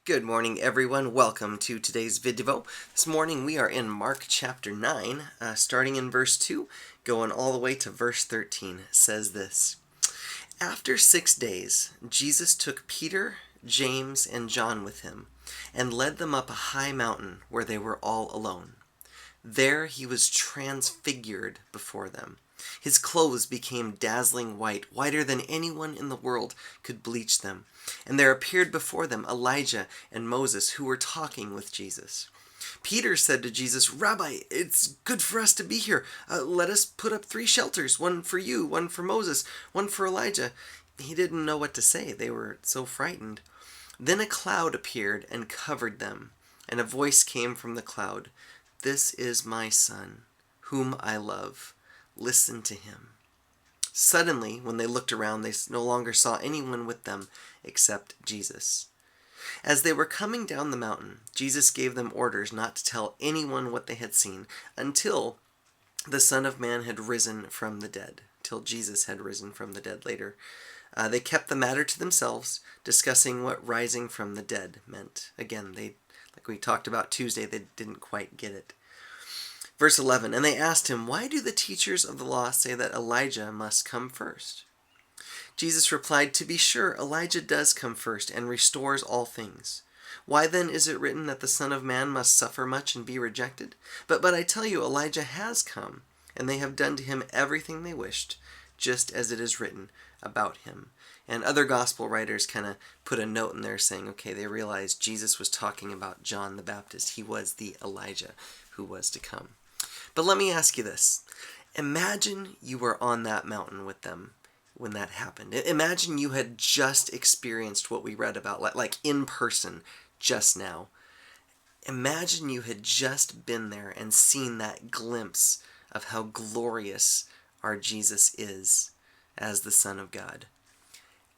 Good morning, everyone. Welcome to today's ViDevo. This morning we are in Mark chapter 9, starting in verse 2, going all the way to verse 13. It says this: After 6 days, Jesus took Peter, James, and John with him, and led them up a high mountain where they were all alone. There he was transfigured before them. His clothes became dazzling white, whiter than anyone in the world could bleach them. And there appeared before them Elijah and Moses, who were talking with Jesus. Peter said to Jesus, "Rabbi, it's good for us to be here. Let us put up 3 shelters, one for you, one for Moses, one for Elijah." He didn't know what to say. They were so frightened. Then a cloud appeared and covered them, and a voice came from the cloud: "This is my Son, whom I love. Listen to him." Suddenly, when they looked around, they no longer saw anyone with them except Jesus. As they were coming down the mountain, Jesus gave them orders not to tell anyone what they had seen until the Son of Man had risen from the dead, till Jesus had risen from the dead later. They kept the matter to themselves, discussing what rising from the dead meant. Again, like we talked about Tuesday, they didn't quite get it. Verse 11, and they asked him, "Why do the teachers of the law say that Elijah must come first?" Jesus replied, "To be sure, Elijah does come first and restores all things. Why then is it written that the Son of Man must suffer much and be rejected? But I tell you, Elijah has come, and they have done to him everything they wished, just as it is written about him." And other gospel writers kind of put a note in there saying, okay, they realized Jesus was talking about John the Baptist. He was the Elijah who was to come. But let me ask you this. Imagine you were on that mountain with them when that happened. Imagine you had just experienced what we read about, like in person, just now. Imagine you had just been there and seen that glimpse of how glorious our Jesus is as the Son of God.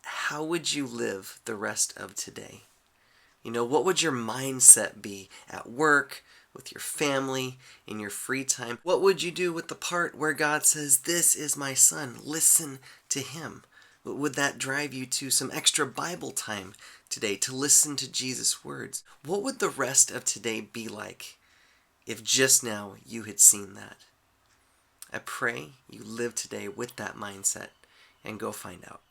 How would you live the rest of today? What would your mindset be at work, with your family, in your free time? What would you do with the part where God says, "This is my Son, listen to him"? Would that drive you to some extra Bible time today to listen to Jesus' words? What would the rest of today be like if just now you had seen that? I pray you live today with that mindset and go find out.